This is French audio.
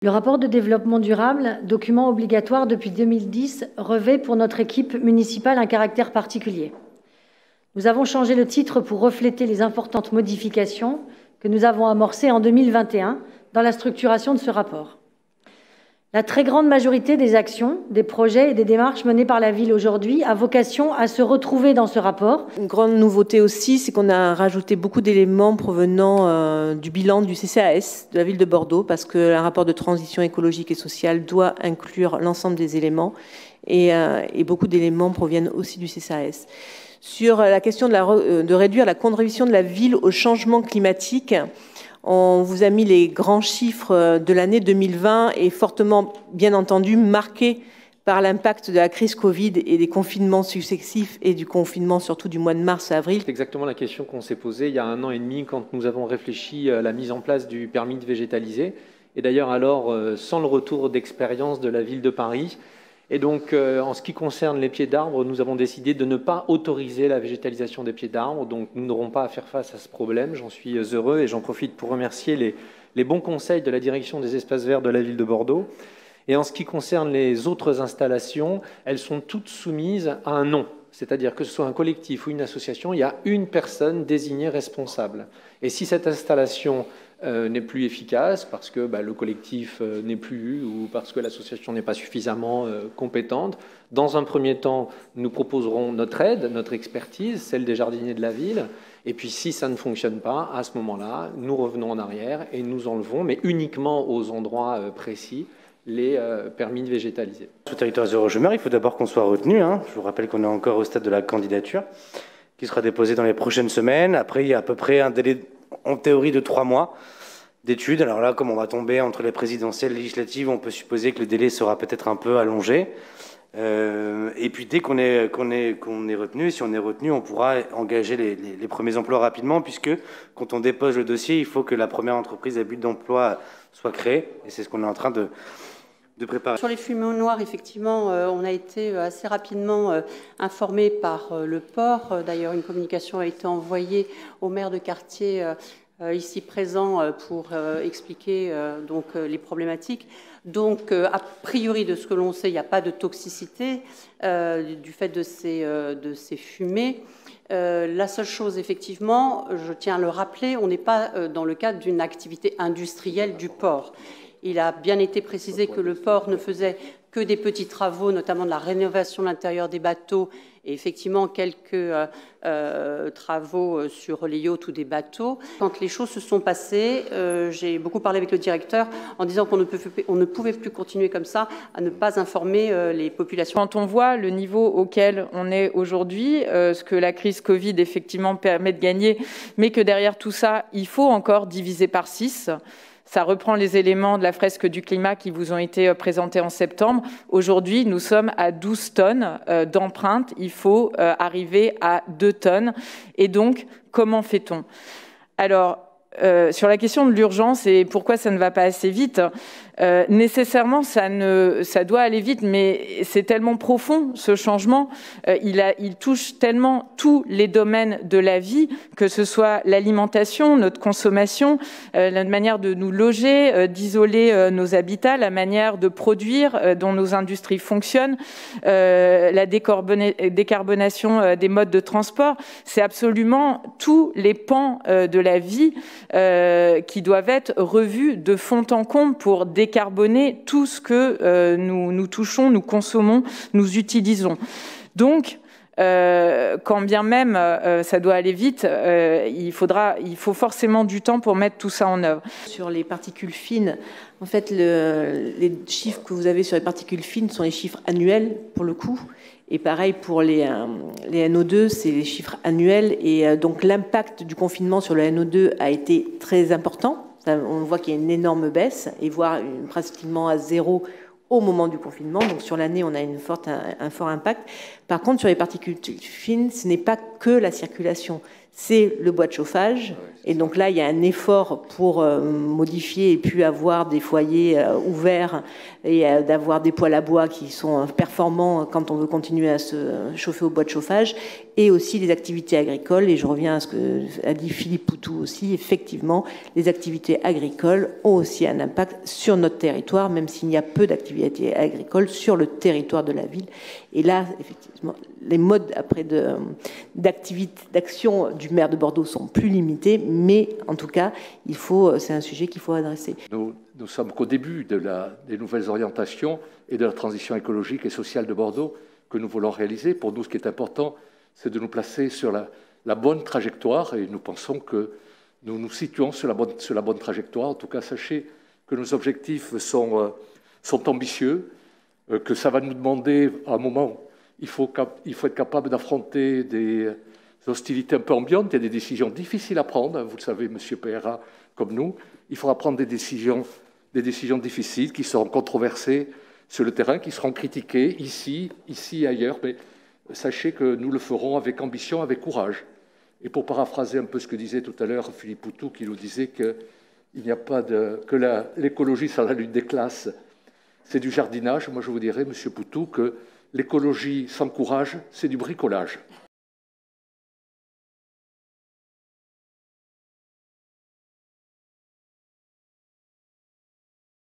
Le rapport de développement durable, document obligatoire depuis 2010, revêt pour notre équipe municipale un caractère particulier. Nous avons changé le titre pour refléter les importantes modifications que nous avons amorcées en 2021 dans la structuration de ce rapport. La très grande majorité des actions, des projets et des démarches menées par la ville aujourd'hui a vocation à se retrouver dans ce rapport. Une grande nouveauté aussi, c'est qu'on a rajouté beaucoup d'éléments provenant du bilan du CCAS de la ville de Bordeaux, parce qu'un rapport de transition écologique et sociale doit inclure l'ensemble des éléments, et beaucoup d'éléments proviennent aussi du CCAS. Sur la question de réduire la contribution de la ville au changement climatique, on vous a mis les grands chiffres de l'année 2020 et fortement, bien entendu, marqués par l'impact de la crise Covid et des confinements successifs et du confinement surtout du mois de mars à avril. C'est exactement la question qu'on s'est posée il y a 1 an et demi quand nous avons réfléchi à la mise en place du permis de végétaliser. Et d'ailleurs alors sans le retour d'expérience de la ville de Paris. Et donc, en ce qui concerne les pieds d'arbres, nous avons décidé de ne pas autoriser la végétalisation des pieds d'arbres. Donc, nous n'aurons pas à faire face à ce problème. J'en suis heureux et j'en profite pour remercier les bons conseils de la direction des espaces verts de la ville de Bordeaux. Et en ce qui concerne les autres installations, elles sont toutes soumises à un nom. C'est-à-dire que ce soit un collectif ou une association, il y a une personne désignée responsable. Et si cette installation n'est plus efficace parce que le collectif n'est plus ou parce que l'association n'est pas suffisamment compétente, dans un premier temps, nous proposerons notre aide, notre expertise, celle des jardiniers de la ville. Et puis si ça ne fonctionne pas, à ce moment-là, nous revenons en arrière et nous enlevons, mais uniquement aux endroits précis, les permis de végétaliser. Sur le territoire zéro chômeur, il faut d'abord qu'on soit retenu. Je vous rappelle qu'on est encore au stade de la candidature, qui sera déposée dans les prochaines semaines. Après, il y a à peu près un délai, en théorie, de 3 mois d'études. Alors là, comme on va tomber entre les présidentielles et les législatives, on peut supposer que le délai sera peut-être un peu allongé. Et puis dès qu'on est retenu, si on est retenu, on pourra engager les premiers emplois rapidement, puisque quand on dépose le dossier, il faut que la première entreprise à but d'emploi soit créée. Et c'est ce qu'on est en train de préparer. Sur les fumées noires, effectivement, on a été assez rapidement informé par le port. D'ailleurs, une communication a été envoyée au maire de quartier ici présent pour expliquer donc les problématiques. Donc, a priori, de ce que l'on sait, il n'y a pas de toxicité du fait de ces fumées. La seule chose, effectivement, je tiens à le rappeler, on n'est pas dans le cadre d'une activité industrielle du port. Il a bien été précisé que le port ne faisait que des petits travaux, notamment de la rénovation de l'intérieur des bateaux et effectivement quelques travaux sur les yachts ou des bateaux. Quand les choses se sont passées, j'ai beaucoup parlé avec le directeur en disant qu'on ne pouvait plus continuer comme ça, à ne pas informer les populations. Quand on voit le niveau auquel on est aujourd'hui, ce que la crise Covid effectivement permet de gagner, mais que derrière tout ça, il faut encore diviser par 6. Ça reprend les éléments de la fresque du climat qui vous ont été présentés en septembre. Aujourd'hui, nous sommes à 12 tonnes d'empreintes. Il faut arriver à 2 tonnes. Et donc, comment fait-on? Alors, sur la question de l'urgence et pourquoi ça ne va pas assez vite, nécessairement, ça doit aller vite, mais c'est tellement profond, ce changement. Il touche tellement tous les domaines de la vie, que ce soit l'alimentation, notre consommation, la manière de nous loger, d'isoler nos habitats, la manière de produire dont nos industries fonctionnent, la décarbonation des modes de transport. C'est absolument tous les pans de la vie qui doivent être revus de fond en comble pour décarboner tout ce que nous touchons, nous consommons, nous utilisons. Donc, quand bien même ça doit aller vite, il faut forcément du temps pour mettre tout ça en œuvre. Sur les particules fines, en fait, les chiffres que vous avez sur les particules fines sont les chiffres annuels pour le coup. Et pareil pour les NO2, c'est les chiffres annuels. Et donc l'impact du confinement sur le NO2 a été très important. On voit qu'il y a une énorme baisse, et voire pratiquement à 0 au moment du confinement. Donc sur l'année, on a un fort impact. Par contre, sur les particules fines, ce n'est pas que la circulation, c'est le bois de chauffage. Et donc là, il y a un effort pour modifier et puis avoir des foyers ouverts et d'avoir des poêles à bois qui sont performants quand on veut continuer à se chauffer au bois de chauffage, et aussi les activités agricoles. Et je reviens à ce qu'a dit Philippe Poutou aussi. Effectivement, les activités agricoles ont aussi un impact sur notre territoire, même s'il y a peu d'activités agricoles sur le territoire de la ville. Et là, effectivement, les modes après d'action du maire de Bordeaux sont plus limités, mais en tout cas, c'est un sujet qu'il faut adresser. Nous sommes qu'au début des nouvelles orientations et de la transition écologique et sociale de Bordeaux que nous voulons réaliser. Pour nous, ce qui est important, c'est de nous placer sur la bonne trajectoire, et nous pensons que nous nous situons sur la bonne trajectoire. En tout cas, sachez que nos objectifs sont ambitieux, que ça va nous demander, à un moment, il faut être capable d'affronter des hostilités un peu ambiantes. Il y a des décisions difficiles à prendre, vous le savez, Monsieur Pereira, comme nous. Il faudra prendre des décisions difficiles qui seront controversées sur le terrain, qui seront critiquées ici et ailleurs. Mais sachez que nous le ferons avec ambition, avec courage. Et pour paraphraser un peu ce que disait tout à l'heure Philippe Poutou, qui nous disait que l'écologie, c'est la lutte des classes, c'est du jardinage. Moi, je vous dirais, Monsieur Poutou, que l'écologie sans courage, c'est du bricolage.